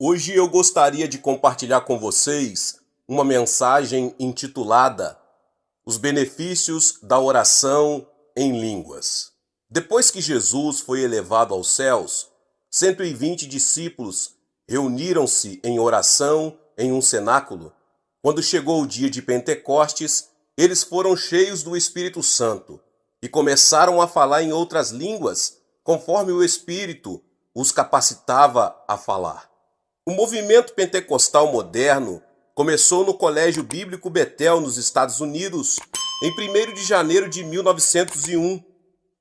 Hoje eu gostaria de compartilhar com vocês uma mensagem intitulada Os benefícios da oração em línguas. Depois que Jesus foi elevado aos céus, 120 discípulos reuniram-se em oração em um cenáculo. Quando chegou o dia de Pentecostes, eles foram cheios do Espírito Santo e começaram a falar em outras línguas, conforme o Espírito os capacitava a falar. O movimento pentecostal moderno começou no Colégio Bíblico Bethel, nos Estados Unidos, em 1º de janeiro de 1901.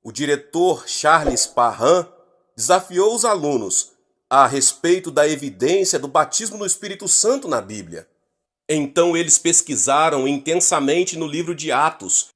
O diretor Charles Parham desafiou os alunos a respeito da evidência do batismo no Espírito Santo na Bíblia. Então eles pesquisaram intensamente no livro de Atos,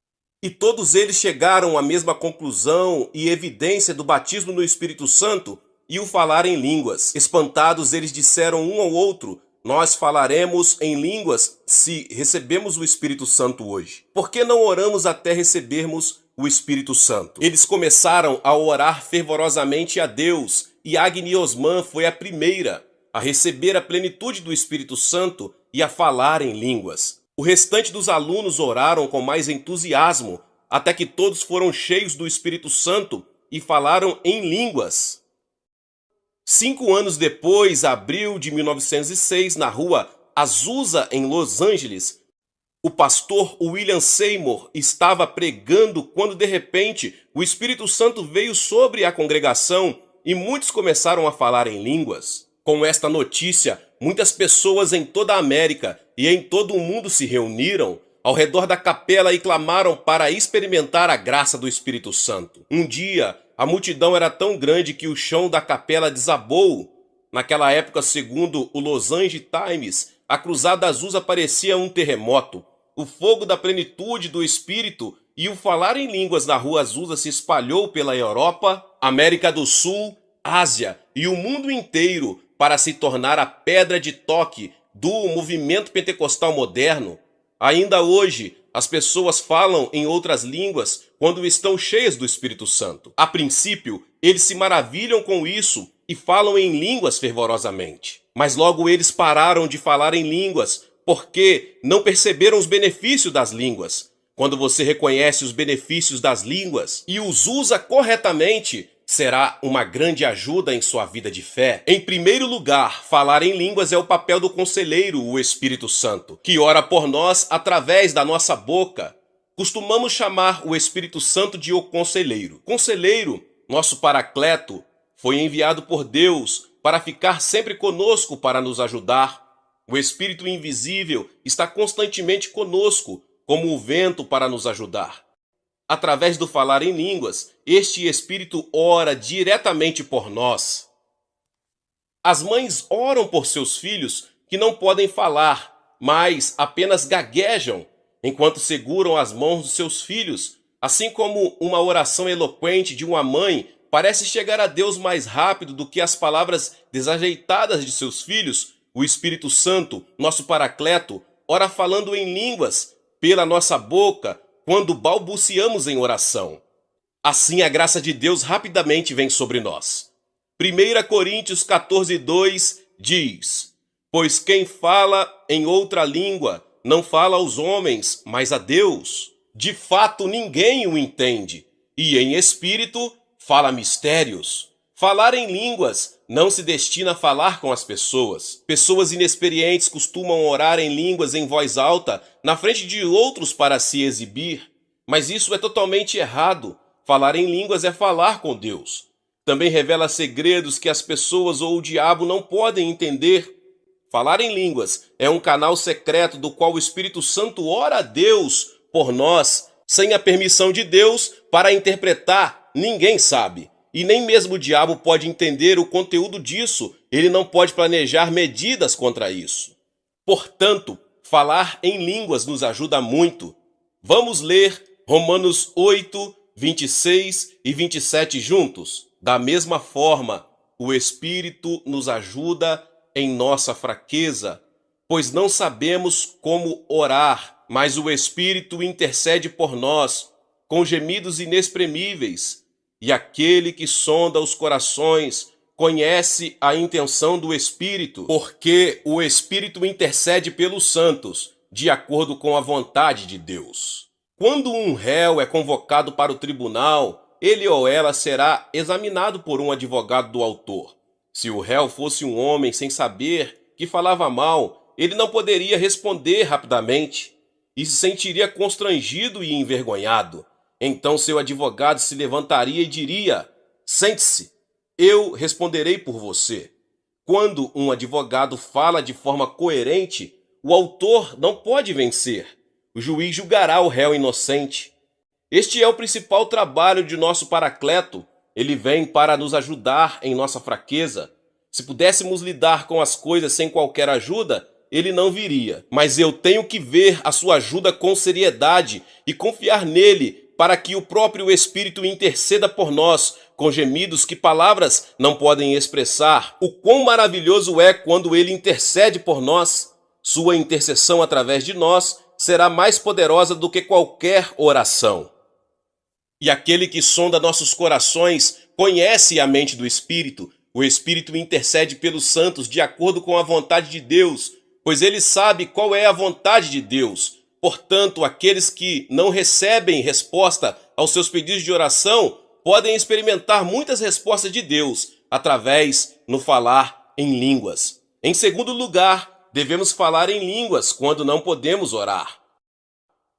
e todos eles chegaram à mesma conclusão e evidência do batismo no Espírito Santo e o falar em línguas. Espantados, eles disseram um ao outro: nós falaremos em línguas se recebemos o Espírito Santo hoje. Por que não oramos até recebermos o Espírito Santo? Eles começaram a orar fervorosamente a Deus, e Agni Osman foi a primeira a receber a plenitude do Espírito Santo e a falar em línguas. O restante dos alunos oraram com mais entusiasmo, até que todos foram cheios do Espírito Santo e falaram em línguas. 5 anos depois, abril de 1906, na rua Azusa, em Los Angeles, o pastor William Seymour estava pregando quando, de repente, o Espírito Santo veio sobre a congregação e muitos começaram a falar em línguas. Com esta notícia, muitas pessoas em toda a América e em todo o mundo se reuniram ao redor da capela e clamaram para experimentar a graça do Espírito Santo. Um dia, a multidão era tão grande que o chão da capela desabou. Naquela época, segundo o Los Angeles Times, a Cruzada Azusa parecia um terremoto. O fogo da plenitude do Espírito e o falar em línguas na Rua Azusa se espalhou pela Europa, América do Sul, Ásia e o mundo inteiro para se tornar a pedra de toque do movimento pentecostal moderno. Ainda hoje, as pessoas falam em outras línguas quando estão cheias do Espírito Santo. A princípio, eles se maravilham com isso e falam em línguas fervorosamente. Mas logo eles pararam de falar em línguas porque não perceberam os benefícios das línguas. Quando você reconhece os benefícios das línguas e os usa corretamente, será uma grande ajuda em sua vida de fé. Em primeiro lugar, falar em línguas é o papel do conselheiro, o Espírito Santo, que ora por nós através da nossa boca. Costumamos chamar o Espírito Santo de o conselheiro. Conselheiro, nosso paracleto, foi enviado por Deus para ficar sempre conosco para nos ajudar. O Espírito invisível está constantemente conosco, como o vento para nos ajudar. Através do falar em línguas, este Espírito ora diretamente por nós. As mães oram por seus filhos que não podem falar, mas apenas gaguejam, enquanto seguram as mãos dos seus filhos, assim como uma oração eloquente de uma mãe parece chegar a Deus mais rápido do que as palavras desajeitadas de seus filhos. O Espírito Santo, nosso paracleto, ora falando em línguas pela nossa boca, quando balbuciamos em oração. Assim a graça de Deus rapidamente vem sobre nós. 1 Coríntios 14:2 diz: pois quem fala em outra língua não fala aos homens, mas a Deus. De fato ninguém o entende, e em espírito fala mistérios. Falar em línguas não se destina a falar com as pessoas. Pessoas inexperientes costumam orar em línguas em voz alta na frente de outros para se exibir. Mas isso é totalmente errado. Falar em línguas é falar com Deus. Também revela segredos que as pessoas ou o diabo não podem entender. Falar em línguas é um canal secreto do qual o Espírito Santo ora a Deus por nós. Sem a permissão de Deus para interpretar, ninguém sabe. E nem mesmo o diabo pode entender o conteúdo disso. Ele não pode planejar medidas contra isso. Portanto, falar em línguas nos ajuda muito. Vamos ler Romanos 8, 26 e 27 juntos. Da mesma forma, o Espírito nos ajuda em nossa fraqueza, pois não sabemos como orar, mas o Espírito intercede por nós com gemidos inexprimíveis. E aquele que sonda os corações conhece a intenção do Espírito, porque o Espírito intercede pelos santos, de acordo com a vontade de Deus. Quando um réu é convocado para o tribunal, ele ou ela será examinado por um advogado do autor. Se o réu fosse um homem sem saber, que falava mal, ele não poderia responder rapidamente e se sentiria constrangido e envergonhado. Então seu advogado se levantaria e diria: sente-se, eu responderei por você. Quando um advogado fala de forma coerente, o autor não pode vencer. O juiz julgará o réu inocente. Este é o principal trabalho de nosso Paracleto. Ele vem para nos ajudar em nossa fraqueza. Se pudéssemos lidar com as coisas sem qualquer ajuda, ele não viria. Mas eu tenho que ver a sua ajuda com seriedade e confiar nele para que o próprio Espírito interceda por nós com gemidos que palavras não podem expressar. O quão maravilhoso é quando ele intercede por nós. Sua intercessão através de nós será mais poderosa do que qualquer oração. E aquele que sonda nossos corações conhece a mente do Espírito. O Espírito intercede pelos santos de acordo com a vontade de Deus, pois ele sabe qual é a vontade de Deus. Portanto, aqueles que não recebem resposta aos seus pedidos de oração podem experimentar muitas respostas de Deus através no falar em línguas. Em segundo lugar, devemos falar em línguas quando não podemos orar.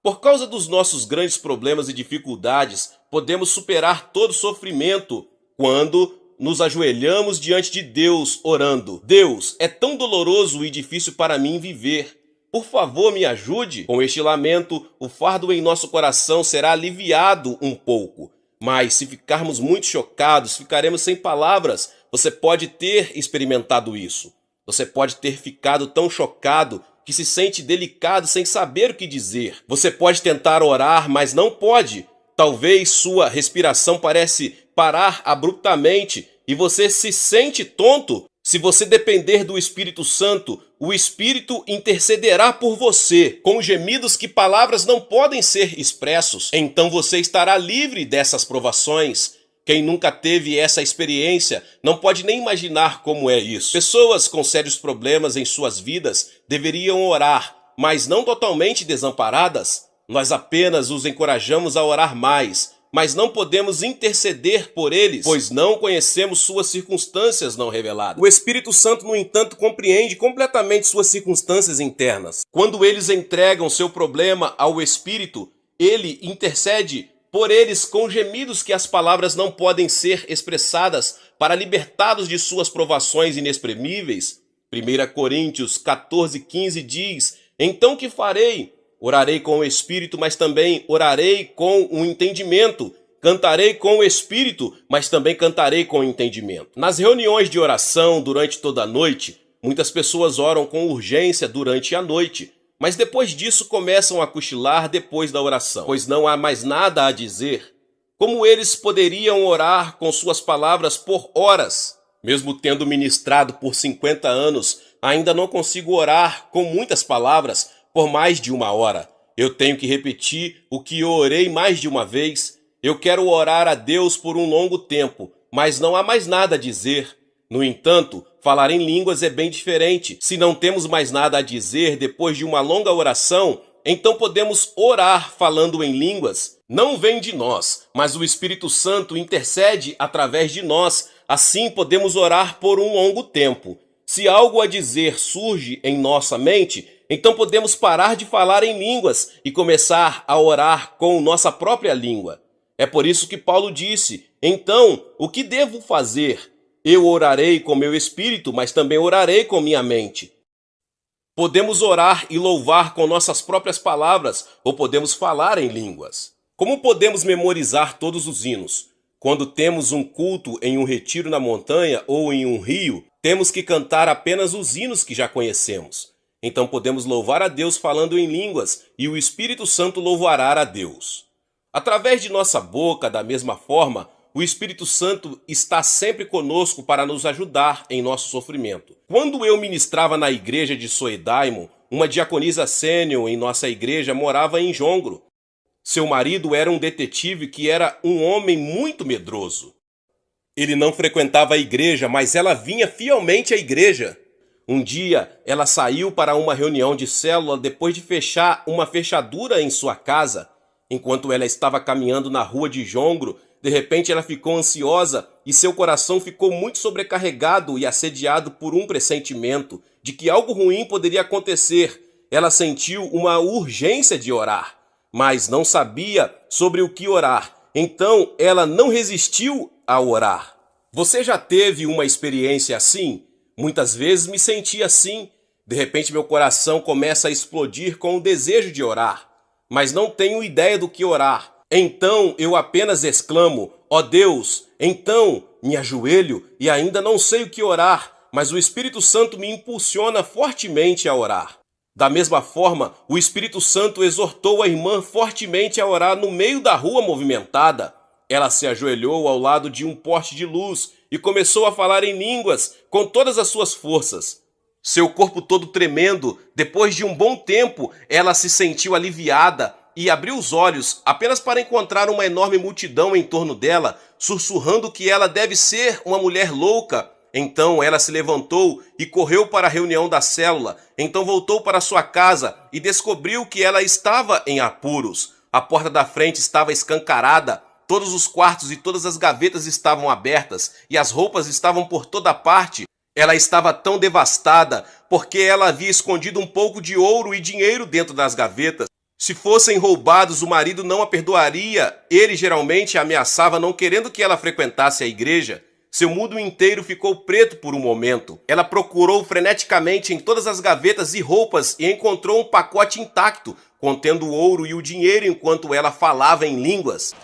Por causa dos nossos grandes problemas e dificuldades, podemos superar todo sofrimento quando nos ajoelhamos diante de Deus orando. Deus, é tão doloroso e difícil para mim viver. Por favor, me ajude. Com este lamento, o fardo em nosso coração será aliviado um pouco. Mas se ficarmos muito chocados, ficaremos sem palavras. Você pode ter experimentado isso. Você pode ter ficado tão chocado que se sente delicado sem saber o que dizer. Você pode tentar orar, mas não pode. Talvez sua respiração parece parar abruptamente e você se sente tonto. Se você depender do Espírito Santo, o Espírito intercederá por você, com gemidos que palavras não podem ser expressos. Então você estará livre dessas provações. Quem nunca teve essa experiência não pode nem imaginar como é isso. Pessoas com sérios problemas em suas vidas deveriam orar, mas não totalmente desamparadas. Nós apenas os encorajamos a orar mais, mas não podemos interceder por eles, pois não conhecemos suas circunstâncias não reveladas. O Espírito Santo, no entanto, compreende completamente suas circunstâncias internas. Quando eles entregam seu problema ao Espírito, ele intercede por eles com gemidos que as palavras não podem ser expressadas para libertá-los de suas provações inexprimíveis. 1 Coríntios 14:15 diz: então que farei? Orarei com o Espírito, mas também orarei com o entendimento. Cantarei com o Espírito, mas também cantarei com o entendimento. Nas reuniões de oração durante toda a noite, muitas pessoas oram com urgência durante a noite, mas depois disso começam a cochilar depois da oração, pois não há mais nada a dizer. Como eles poderiam orar com suas palavras por horas? Mesmo tendo ministrado por 50 anos, ainda não consigo orar com muitas palavras por mais de uma hora. Eu tenho que repetir o que eu orei mais de uma vez. Eu quero orar a Deus por um longo tempo, mas não há mais nada a dizer. No entanto, falar em línguas é bem diferente. Se não temos mais nada a dizer depois de uma longa oração, então podemos orar falando em línguas. Não vem de nós, mas o Espírito Santo intercede através de nós. Assim podemos orar por um longo tempo. Se algo a dizer surge em nossa mente, então podemos parar de falar em línguas e começar a orar com nossa própria língua. É por isso que Paulo disse: então, o que devo fazer? Eu orarei com meu espírito, mas também orarei com minha mente. Podemos orar e louvar com nossas próprias palavras, ou podemos falar em línguas. Como podemos memorizar todos os hinos? Quando temos um culto em um retiro na montanha ou em um rio, temos que cantar apenas os hinos que já conhecemos. Então podemos louvar a Deus falando em línguas e o Espírito Santo louvará a Deus. Através de nossa boca, da mesma forma, o Espírito Santo está sempre conosco para nos ajudar em nosso sofrimento. Quando eu ministrava na igreja de Soedaimon, uma diaconisa sênior em nossa igreja morava em Jongro. Seu marido era um detetive que era um homem muito medroso. Ele não frequentava a igreja, mas ela vinha fielmente à igreja. Um dia, ela saiu para uma reunião de célula depois de fechar uma fechadura em sua casa. Enquanto ela estava caminhando na rua de Jongro, de repente ela ficou ansiosa e seu coração ficou muito sobrecarregado e assediado por um pressentimento de que algo ruim poderia acontecer. Ela sentiu uma urgência de orar, mas não sabia sobre o que orar. Então ela não resistiu a orar. Você já teve uma experiência assim? Muitas vezes me senti assim. De repente meu coração começa a explodir com o desejo de orar, mas não tenho ideia do que orar. Então eu apenas exclamo: ó Deus, então me ajoelho e ainda não sei o que orar, mas o Espírito Santo me impulsiona fortemente a orar. Da mesma forma, o Espírito Santo exortou a irmã fortemente a orar no meio da rua movimentada. Ela se ajoelhou ao lado de um poste de luz e começou a falar em línguas com todas as suas forças. Seu corpo todo tremendo, depois de um bom tempo, ela se sentiu aliviada e abriu os olhos apenas para encontrar uma enorme multidão em torno dela, sussurrando que ela deve ser uma mulher louca. Então ela se levantou e correu para a reunião da célula. Então voltou para sua casa e descobriu que ela estava em apuros. A porta da frente estava escancarada, todos os quartos e todas as gavetas estavam abertas e as roupas estavam por toda parte. Ela estava tão devastada porque ela havia escondido um pouco de ouro e dinheiro dentro das gavetas. Se fossem roubados, o marido não a perdoaria. Ele geralmente a ameaçava, não querendo que ela frequentasse a igreja. Seu mundo inteiro ficou preto por um momento. Ela procurou freneticamente em todas as gavetas e roupas e encontrou um pacote intacto, contendo o ouro e o dinheiro enquanto ela falava em línguas.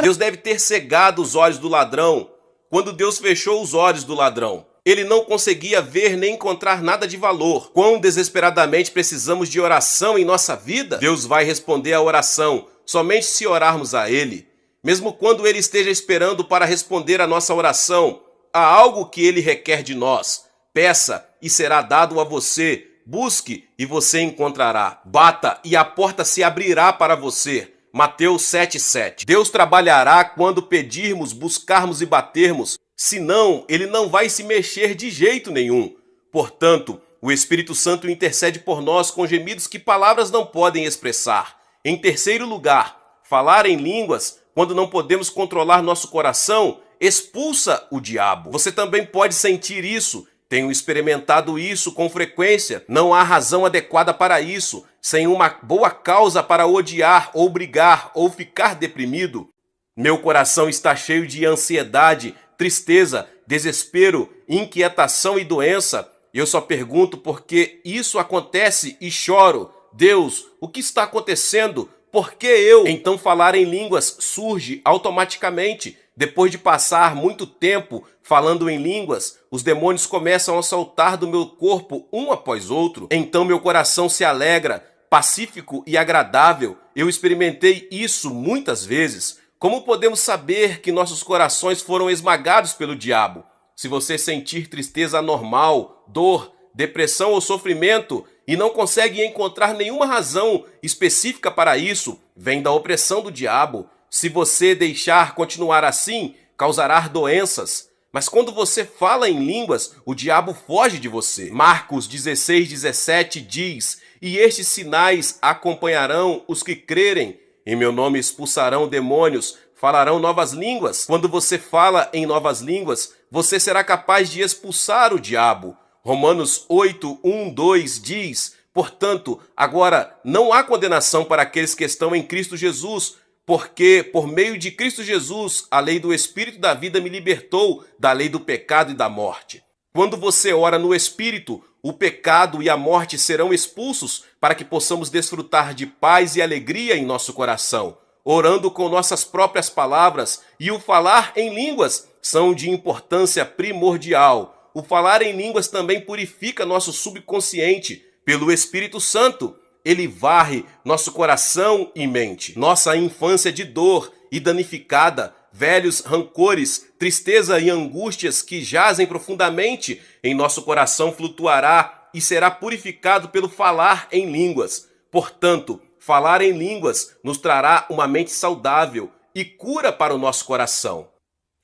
Deus deve ter cegado os olhos do ladrão. Quando Deus fechou os olhos do ladrão, ele não conseguia ver nem encontrar nada de valor. Quão desesperadamente precisamos de oração em nossa vida? Deus vai responder à oração somente se orarmos a Ele. Mesmo quando Ele esteja esperando para responder a nossa oração, há algo que Ele requer de nós. Peça e será dado a você. Busque e você encontrará. Bata e a porta se abrirá para você. Mateus 7,7. Deus trabalhará quando pedirmos, buscarmos e batermos. Senão, Ele não vai se mexer de jeito nenhum. Portanto, o Espírito Santo intercede por nós com gemidos que palavras não podem expressar. Em terceiro lugar, falar em línguas, quando não podemos controlar nosso coração, expulsa o diabo. Você também pode sentir isso. Tenho experimentado isso com frequência. Não há razão adequada para isso, sem uma boa causa para odiar ou brigar ou ficar deprimido. Meu coração está cheio de ansiedade, tristeza, desespero, inquietação e doença. Eu só pergunto por que isso acontece e choro. Deus, o que está acontecendo? Por que eu? Então falar em línguas surge automaticamente. Depois de passar muito tempo falando em línguas, os demônios começam a saltar do meu corpo um após outro. Então meu coração se alegra, pacífico e agradável. Eu experimentei isso muitas vezes. Como podemos saber que nossos corações foram esmagados pelo diabo? Se você sentir tristeza anormal, dor, depressão ou sofrimento e não consegue encontrar nenhuma razão específica para isso, vem da opressão do diabo. Se você deixar continuar assim, causará doenças. Mas quando você fala em línguas, o diabo foge de você. Marcos 16:17 diz: e estes sinais acompanharão os que crerem. Em meu nome expulsarão demônios, falarão novas línguas. Quando você fala em novas línguas, você será capaz de expulsar o diabo. Romanos 8:1-2 diz: portanto, agora não há condenação para aqueles que estão em Cristo Jesus, porque por meio de Cristo Jesus, a lei do Espírito da vida me libertou da lei do pecado e da morte. Quando você ora no Espírito, o pecado e a morte serão expulsos para que possamos desfrutar de paz e alegria em nosso coração. Orando com nossas próprias palavras e o falar em línguas são de importância primordial. O falar em línguas também purifica nosso subconsciente. Pelo Espírito Santo, ele varre nosso coração e mente. Nossa infância de dor e danificada, velhos rancores, tristeza e angústias que jazem profundamente em nosso coração flutuará e será purificado pelo falar em línguas. Portanto, falar em línguas nos trará uma mente saudável. e cura para o nosso coração.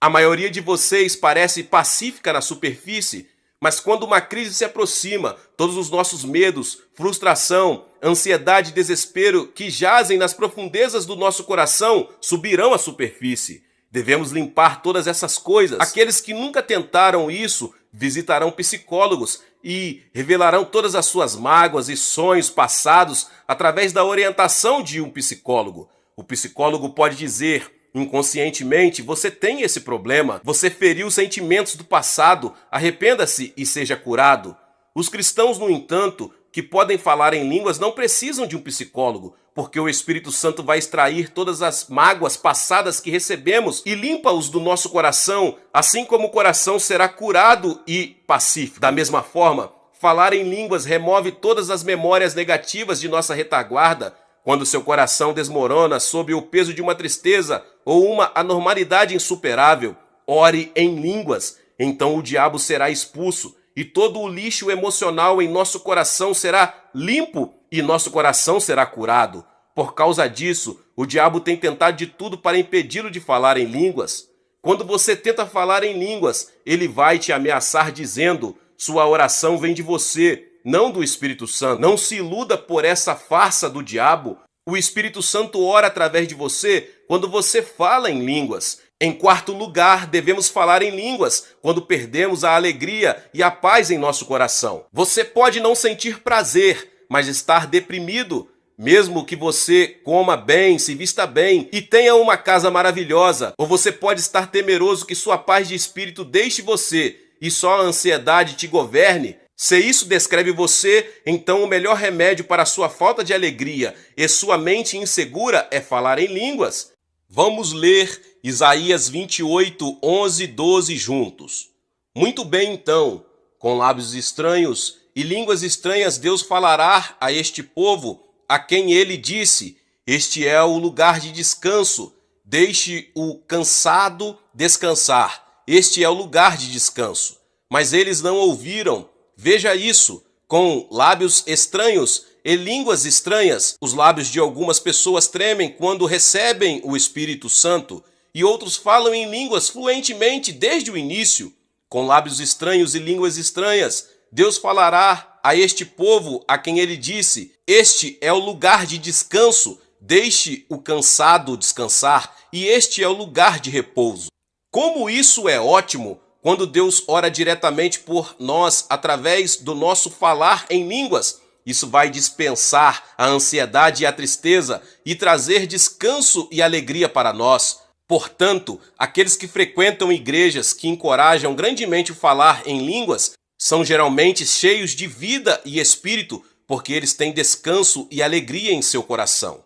A maioria de vocês parece pacífica na superfície, mas quando uma crise se aproxima, todos os nossos medos, frustração, ansiedade e desespero que jazem nas profundezas do nosso coração subirão à superfície. Devemos limpar todas essas coisas. Aqueles que nunca tentaram isso visitarão psicólogos e revelarão todas as suas mágoas e sonhos passados através da orientação de um psicólogo. O psicólogo pode dizer: inconscientemente, você tem esse problema, você feriu sentimentos do passado, arrependa-se e seja curado. Os cristãos, no entanto, que podem falar em línguas não precisam de um psicólogo, porque o Espírito Santo vai extrair todas as mágoas passadas que recebemos e limpa-os do nosso coração, assim como o coração será curado e pacífico. Da mesma forma, falar em línguas remove todas as memórias negativas de nossa retaguarda. Quando seu coração desmorona sob o peso de uma tristeza ou uma anormalidade insuperável, ore em línguas, então o diabo será expulso e todo o lixo emocional em nosso coração será limpo e nosso coração será curado. Por causa disso, o diabo tem tentado de tudo para impedi-lo de falar em línguas. Quando você tenta falar em línguas, ele vai te ameaçar dizendo: sua oração vem de você, não do Espírito Santo. Não se iluda por essa farsa do diabo. O Espírito Santo ora através de você quando você fala em línguas. Em quarto lugar, devemos falar em línguas quando perdemos a alegria e a paz em nosso coração. Você pode não sentir prazer, mas estar deprimido. Mesmo que você coma bem, se vista bem e tenha uma casa maravilhosa, ou você pode estar temeroso que sua paz de espírito deixe você e só a ansiedade te governe. Se isso descreve você, então o melhor remédio para a sua falta de alegria e sua mente insegura é falar em línguas. Vamos ler Isaías 28, 11 e 12 juntos. Muito bem então, com lábios estranhos e línguas estranhas Deus falará a este povo, a quem ele disse: este é o lugar de descanso, deixe o cansado descansar, este é o lugar de descanso. Mas eles não ouviram. Veja isso, com lábios estranhos e línguas estranhas. Os lábios de algumas pessoas tremem quando recebem o Espírito Santo e outros falam em línguas fluentemente desde o início. Com lábios estranhos e línguas estranhas, Deus falará a este povo a quem ele disse: este é o lugar de descanso, deixe o cansado descansar, e este é o lugar de repouso. Como isso é ótimo! Quando Deus ora diretamente por nós através do nosso falar em línguas, isso vai dispensar a ansiedade e a tristeza e trazer descanso e alegria para nós. Portanto, aqueles que frequentam igrejas que encorajam grandemente o falar em línguas são geralmente cheios de vida e espírito, porque eles têm descanso e alegria em seu coração.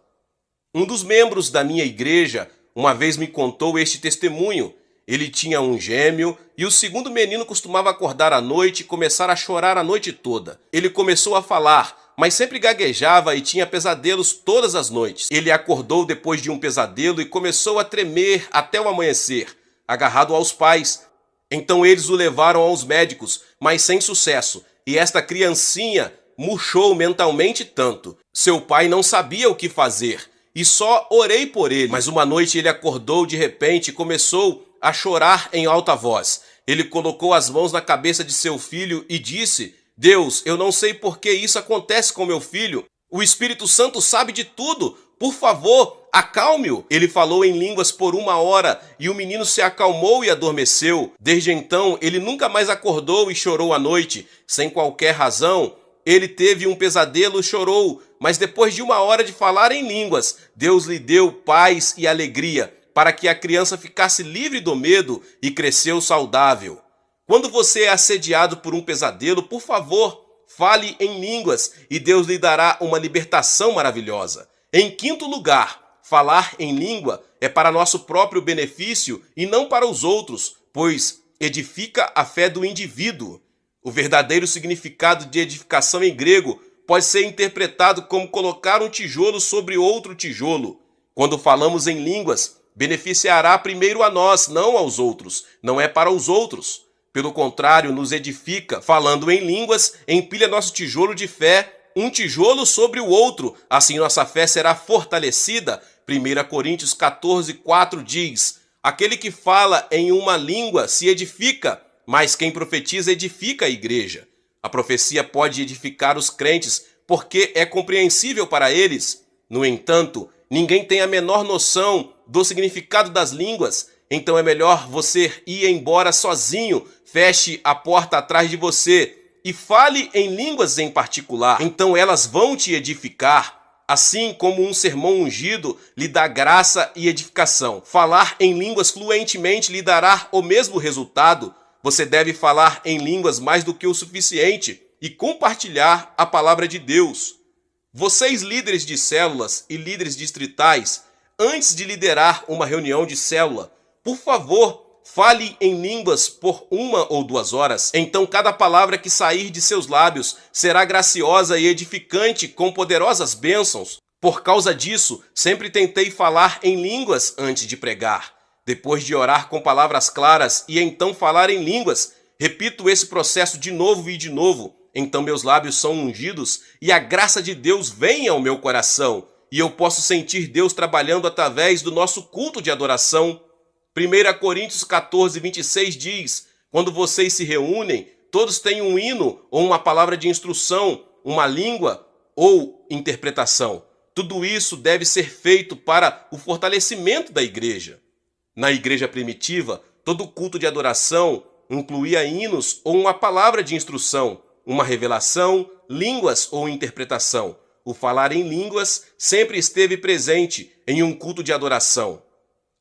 Um dos membros da minha igreja uma vez me contou este testemunho. Ele tinha um gêmeo e o segundo menino costumava acordar à noite e começar a chorar a noite toda. Ele começou a falar, mas sempre gaguejava e tinha pesadelos todas as noites. Ele acordou depois de um pesadelo e começou a tremer até o amanhecer, agarrado aos pais. Então eles o levaram aos médicos, mas sem sucesso, e esta criancinha murchou mentalmente tanto. Seu pai não sabia o que fazer e só orei por ele. Mas uma noite ele acordou de repente e começou a chorar em alta voz. Ele colocou as mãos na cabeça de seu filho e disse: Deus, eu não sei por que isso acontece com meu filho. O Espírito Santo sabe de tudo. Por favor, acalme-o. Ele falou em línguas por 1 hora e o menino se acalmou e adormeceu. Desde então, ele nunca mais acordou e chorou à noite. Sem qualquer razão, ele teve um pesadelo e chorou. Mas depois de 1 hora de falar em línguas, Deus lhe deu paz e alegria, para que a criança ficasse livre do medo e cresceu saudável. Quando você é assediado por um pesadelo, por favor, fale em línguas e Deus lhe dará uma libertação maravilhosa. Em quinto lugar, falar em língua é para nosso próprio benefício e não para os outros, pois edifica a fé do indivíduo. O verdadeiro significado de edificação em grego pode ser interpretado como colocar um tijolo sobre outro tijolo. Quando falamos em línguas, beneficiará primeiro a nós, não aos outros. Não é para os outros. Pelo contrário, nos edifica. Falando em línguas, empilha nosso tijolo de fé, um tijolo sobre o outro. Assim nossa fé será fortalecida 1 Coríntios 14:4 diz: aquele que fala em uma língua se edifica, mas quem profetiza edifica a igreja. A profecia pode edificar os crentes porque é compreensível para eles. No entanto, ninguém tem a menor noção do significado das línguas, então é melhor você ir embora sozinho, feche a porta atrás de você e fale em línguas em particular. Então elas vão te edificar, assim como um sermão ungido lhe dá graça e edificação. Falar em línguas fluentemente lhe dará o mesmo resultado. Você deve falar em línguas mais do que o suficiente e compartilhar a palavra de Deus. Vocês, líderes de células e líderes distritais, antes de liderar uma reunião de célula, por favor, fale em línguas por 1 ou 2 horas. Então cada palavra que sair de seus lábios será graciosa e edificante com poderosas bênçãos. Por causa disso, sempre tentei falar em línguas antes de pregar. Depois de orar com palavras claras e então falar em línguas, repito esse processo de novo e de novo. Então meus lábios são ungidos e a graça de Deus vem ao meu coração. E eu posso sentir Deus trabalhando através do nosso culto de adoração. 1 Coríntios 14:26 diz: quando vocês se reúnem, todos têm um hino ou uma palavra de instrução, uma língua ou interpretação. Tudo isso deve ser feito para o fortalecimento da igreja. Na igreja primitiva, todo culto de adoração incluía hinos ou uma palavra de instrução, uma revelação, línguas ou interpretação. O falar em línguas sempre esteve presente em um culto de adoração.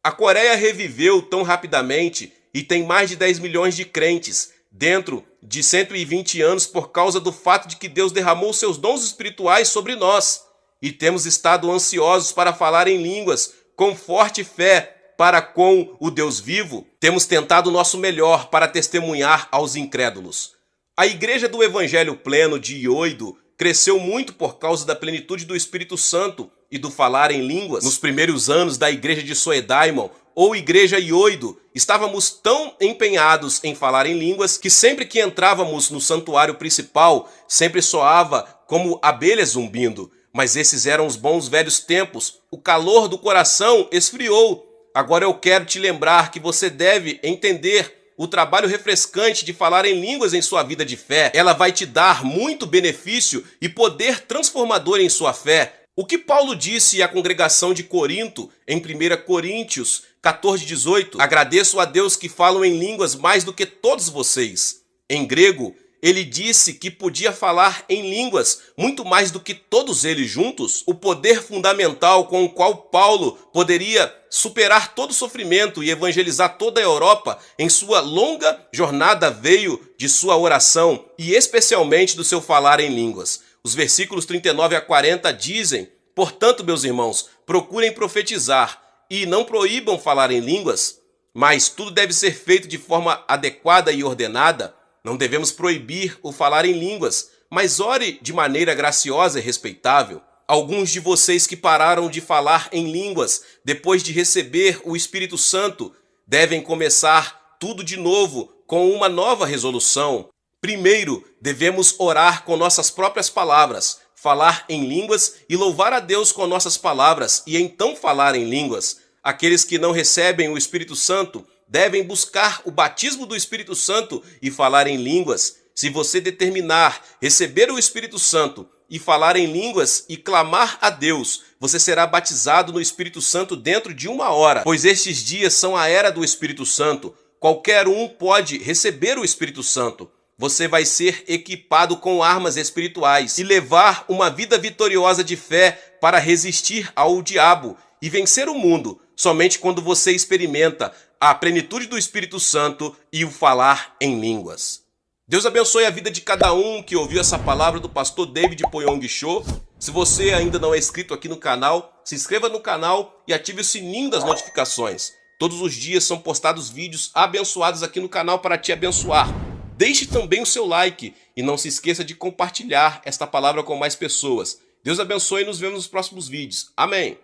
A Coreia reviveu tão rapidamente e tem mais de 10 milhões de crentes dentro de 120 anos por causa do fato de que Deus derramou seus dons espirituais sobre nós. E temos estado ansiosos para falar em línguas com forte fé para com o Deus vivo. Temos tentado o nosso melhor para testemunhar aos incrédulos. A igreja do Evangelho Pleno de Ioido cresceu muito por causa da plenitude do Espírito Santo e do falar em línguas. Nos primeiros anos da igreja de Soedaimon, ou igreja Ioido, estávamos tão empenhados em falar em línguas que sempre que entrávamos no santuário principal, sempre soava como abelhas zumbindo. Mas esses eram os bons velhos tempos. O calor do coração esfriou. Agora eu quero te lembrar que você deve entender o trabalho refrescante de falar em línguas em sua vida de fé. Ela vai te dar muito benefício e poder transformador em sua fé. O que Paulo disse à congregação de Corinto em 1 Coríntios 14:18? Agradeço a Deus que falam em línguas mais do que todos vocês. Em grego, ele disse que podia falar em línguas muito mais do que todos eles juntos. O poder fundamental com o qual Paulo poderia superar todo o sofrimento e evangelizar toda a Europa em sua longa jornada veio de sua oração e especialmente do seu falar em línguas. Os versículos 39 a 40 dizem: portanto, meus irmãos, procurem profetizar e não proíbam falar em línguas, mas tudo deve ser feito de forma adequada e ordenada. Não devemos proibir o falar em línguas, mas ore de maneira graciosa e respeitável. Alguns de vocês que pararam de falar em línguas depois de receber o Espírito Santo devem começar tudo de novo com uma nova resolução. Primeiro, devemos orar com nossas próprias palavras, falar em línguas e louvar a Deus com nossas palavras e então falar em línguas. Aqueles que não recebem o Espírito Santo devem buscar o batismo do Espírito Santo e falar em línguas. Se você determinar receber o Espírito Santo e falar em línguas e clamar a Deus, você será batizado no Espírito Santo dentro de 1 hora, pois estes dias são a era do Espírito Santo. Qualquer um pode receber o Espírito Santo. Você vai ser equipado com armas espirituais e levar uma vida vitoriosa de fé para resistir ao diabo e vencer o mundo somente quando você experimenta a plenitude do Espírito Santo e o falar em línguas. Deus abençoe a vida de cada um que ouviu essa palavra do pastor David Poyong Cho. Se você ainda não é inscrito aqui no canal, se inscreva no canal e ative o sininho das notificações. Todos os dias são postados vídeos abençoados aqui no canal para te abençoar. Deixe também o seu like e não se esqueça de compartilhar esta palavra com mais pessoas. Deus abençoe e nos vemos nos próximos vídeos. Amém.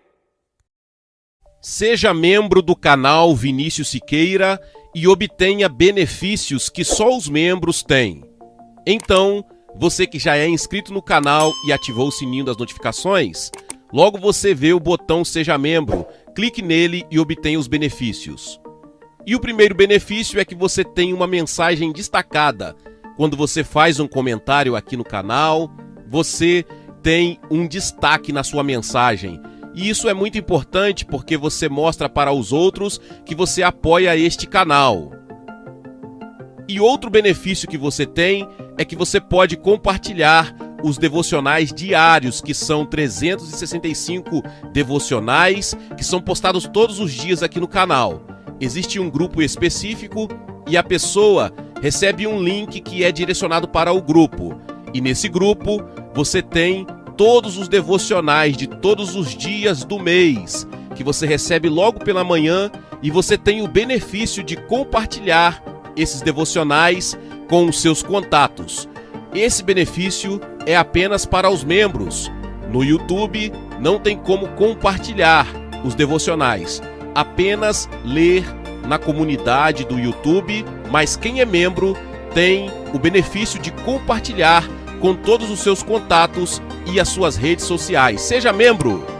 Seja membro do canal Vinícius Siqueira e obtenha benefícios que só os membros têm. Então, você que já é inscrito no canal e ativou o sininho das notificações, Logo você vê o botão Seja Membro, clique nele e obtenha os benefícios. E o primeiro benefício é que você tem uma mensagem destacada. Quando você faz um comentário aqui no canal, você tem um destaque na sua mensagem. E isso é muito importante porque você mostra para os outros que você apoia este canal. E outro benefício que você tem é que você pode compartilhar os devocionais diários, que são 365 devocionais, que são postados todos os dias aqui no canal. Existe um grupo específico e a pessoa recebe um link que é direcionado para o grupo. E nesse grupo você tem todos os devocionais de todos os dias do mês, que você recebe logo pela manhã, e você tem o benefício de compartilhar esses devocionais com os seus contatos. Esse benefício é apenas para os membros. No YouTube não tem como compartilhar os devocionais, apenas ler na comunidade do YouTube, mas quem é membro tem o benefício de compartilhar com todos os seus contatos e as suas redes sociais. Seja membro!